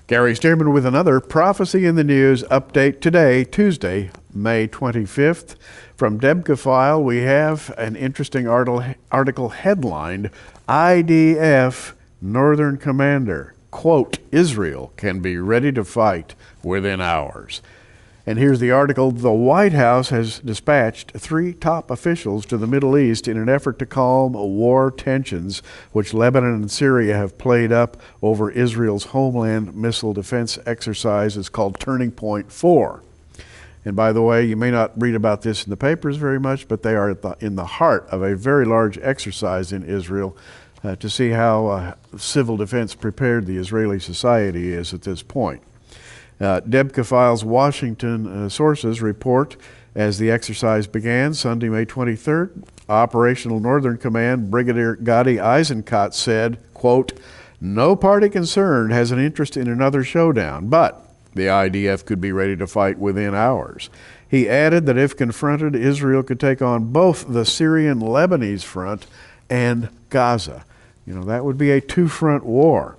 Gary Stearman with another Prophecy in the News update today, Tuesday, May 25th. From Debka File, we have an interesting article headlined, IDF Northern Commander, quote, Israel can be ready to fight within hours. And here's the article. The White House has dispatched 3 top officials to the Middle East in an effort to calm war tensions, which Lebanon and Syria have played up over Israel's homeland missile defense exercise. It's called Turning Point 4. And by the way, you may not read about this in the papers very much, but they are in the heart of a very large exercise in Israel to see how civil defense prepared the Israeli society is at this point. Debka Files Washington sources report as the exercise began Sunday, May 23rd, Operational Northern Command Brigadier Gadi Eisenkot said, quote, no party concerned has an interest in another showdown, but the IDF could be ready to fight within hours. He added that if confronted, Israel could take on both the Syrian-Lebanese front and Gaza. You know, that would be a two-front war.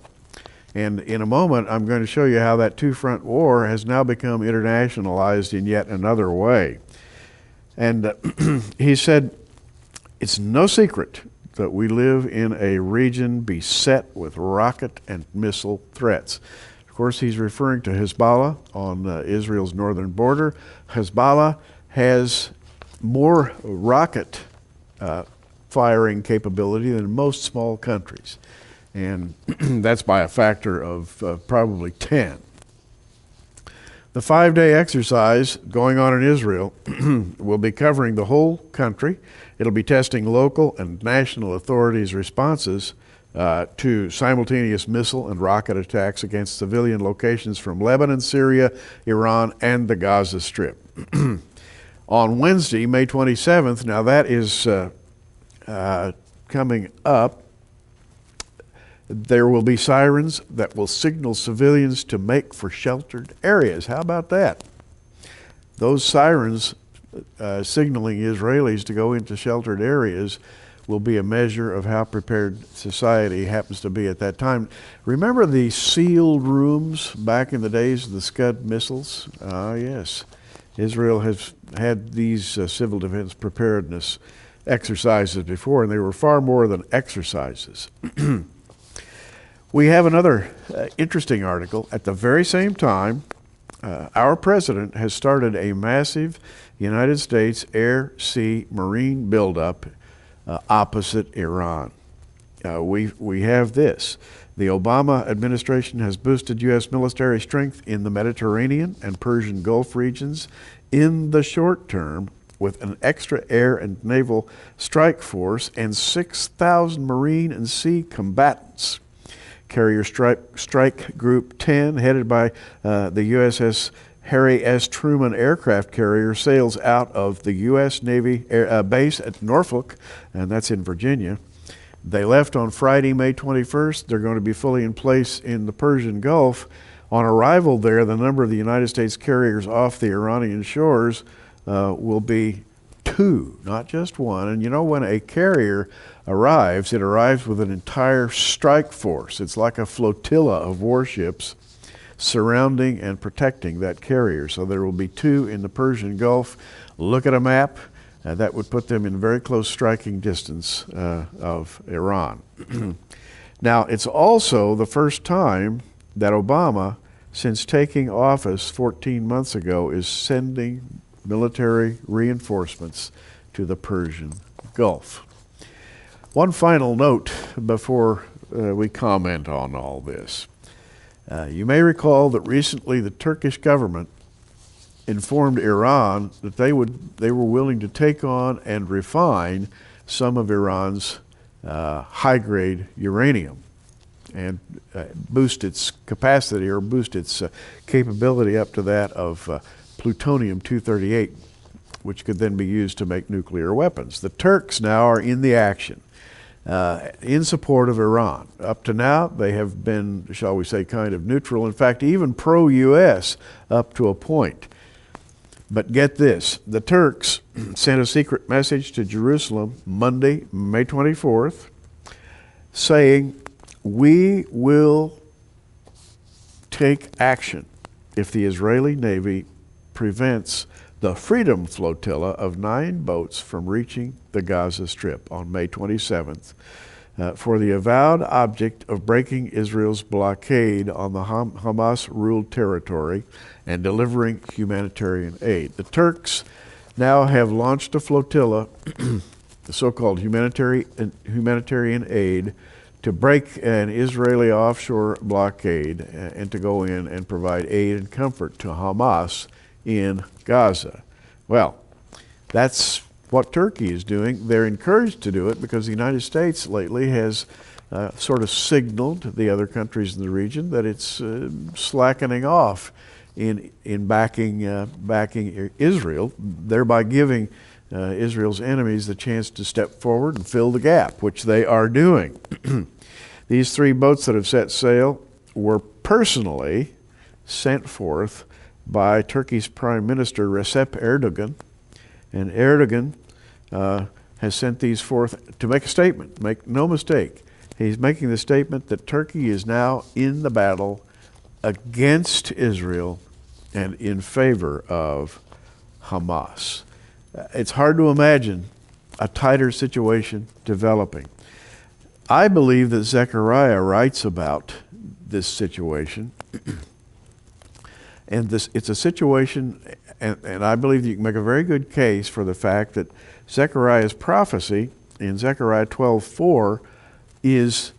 And in a moment, I'm going to show you how that two-front war has now become internationalized in yet another way. And he said, it's no secret that we live in a region beset with rocket and missile threats. Of course, he's referring to Hezbollah on Israel's northern border. Hezbollah has more rocket firing capability than most small countries. And that's by a factor of probably 10. The 5-day exercise going on in Israel will be covering the whole country. It'll be testing local and national authorities' responses to simultaneous missile and rocket attacks against civilian locations from Lebanon, Syria, Iran, and the Gaza Strip. On Wednesday, May 27th, now that is coming up, there will be sirens that will signal civilians to make for sheltered areas. How about that? Those sirens signaling Israelis to go into sheltered areas will be a measure of how prepared society happens to be at that time. Remember the sealed rooms back in the days of the Scud missiles? Yes. Israel has had these civil defense preparedness exercises before, and they were far more than exercises. We have another interesting article. At the very same time, our president has started a massive United States air, sea, marine buildup opposite Iran. We have this. The Obama administration has boosted U.S. military strength in the Mediterranean and Persian Gulf regions in the short term with an extra air and naval strike force and 6,000 marine and sea combatants. Carrier Strike Group 10, headed by the USS Harry S. Truman aircraft carrier, sails out of the U.S. Navy base at Norfolk, and that's in Virginia. They left on Friday, May 21st. They're going to be fully in place in the Persian Gulf. On arrival there, the number of the United States carriers off the Iranian shores will be 2, not just 1. And you know, when a carrier arrives, it arrives with an entire strike force. It's like a flotilla of warships surrounding and protecting that carrier. So there will be 2 in the Persian Gulf. Look at a map. That would put them in very close striking distance of Iran. Now, it's also the first time that Obama, since taking office 14 months ago, is sending military reinforcements to the Persian Gulf. One final note before we comment on all this. You may recall that recently the Turkish government informed Iran that they were willing to take on and refine some of Iran's high-grade uranium and boost its capacity or boost its capability up to that of plutonium-238, which could then be used to make nuclear weapons. The Turks now are in the action in support of Iran. Up to now, they have been, shall we say, kind of neutral. In fact, even pro-U.S. up to a point. But get this, the Turks sent a secret message to Jerusalem Monday, May 24th, saying, we will take action if the Israeli Navy prevents the Freedom Flotilla of 9 boats from reaching the Gaza Strip on May 27th for the avowed object of breaking Israel's blockade on the Hamas-ruled territory and delivering humanitarian aid. The Turks now have launched a flotilla, the so-called humanitarian aid, to break an Israeli offshore blockade and to go in and provide aid and comfort to Hamas in Gaza. Well, that's what Turkey is doing. They're encouraged to do it because the United States lately has sort of signaled to the other countries in the region that it's slackening off in backing Israel, thereby giving Israel's enemies the chance to step forward and fill the gap, which they are doing. These 3 boats that have set sail were personally sent forth by Turkey's Prime Minister Recep Erdogan, and Erdogan has sent these forth to make a statement. Make no mistake, he's making the statement that Turkey is now in the battle against Israel and in favor of Hamas. It's hard to imagine a tighter situation developing. I believe that Zechariah writes about this situation, and it's a situation, and I believe that you can make a very good case for the fact that Zechariah's prophecy in Zechariah 12:4 is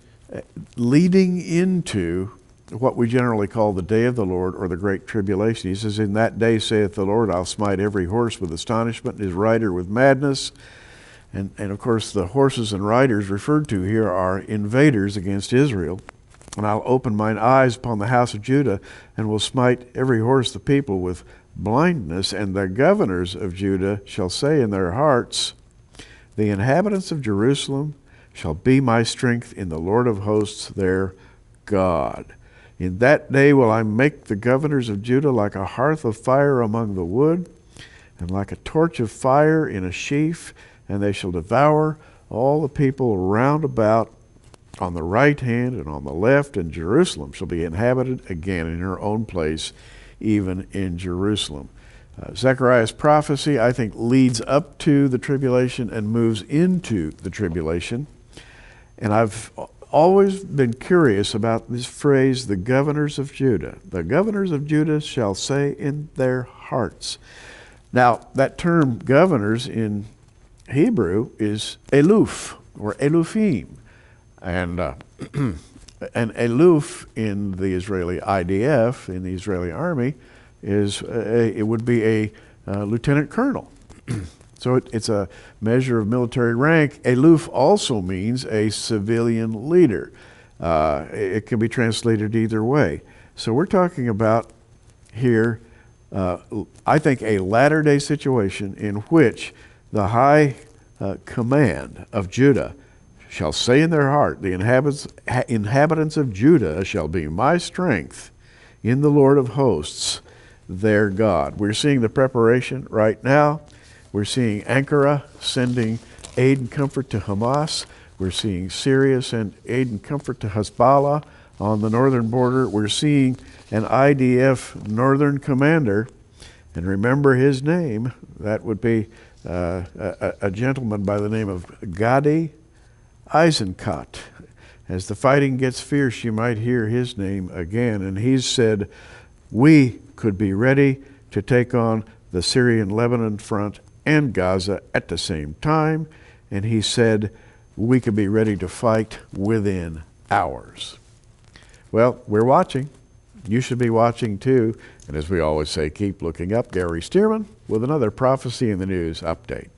leading into what we generally call the day of the Lord or the great tribulation. He says, "In that day, saith the Lord, I'll smite every horse with astonishment, and his rider with madness." And of course, the horses and riders referred to here are invaders against Israel. "And I'll open mine eyes upon the house of Judah, and will smite every horse the people with blindness. And the governors of Judah shall say in their hearts, the inhabitants of Jerusalem shall be my strength in the Lord of hosts their God. In that day will I make the governors of Judah like a hearth of fire among the wood, and like a torch of fire in a sheaf, and they shall devour all the people round about on the right hand and on the left, and Jerusalem shall be inhabited again in her own place, even in Jerusalem." Zechariah's prophecy, I think, leads up to the tribulation and moves into the tribulation. And I've always been curious about this phrase, the governors of Judah. The governors of Judah shall say in their hearts. Now, that term governors in Hebrew is eluf or elufim. And an eluf in the Israeli IDF, in the Israeli army, it would be a lieutenant colonel. So it's a measure of military rank. Eluf also means a civilian leader. It can be translated either way. So we're talking about here, I think, a latter-day situation in which the high command of Judah shall say in their heart, the inhabitants of Judah shall be my strength in the Lord of hosts, their God. We're seeing the preparation right now. We're seeing Ankara sending aid and comfort to Hamas. We're seeing Syria send aid and comfort to Hezbollah on the northern border. We're seeing an IDF northern commander, and remember his name, that would be a gentleman by the name of Gadi Eisenkot. As the fighting gets fierce, you might hear his name again. And he's said, we could be ready to take on the Syrian-Lebanon front and Gaza at the same time. And he said, we could be ready to fight within hours. Well, we're watching. You should be watching too. And as we always say, keep looking up. Gary Stearman with another Prophecy in the News update.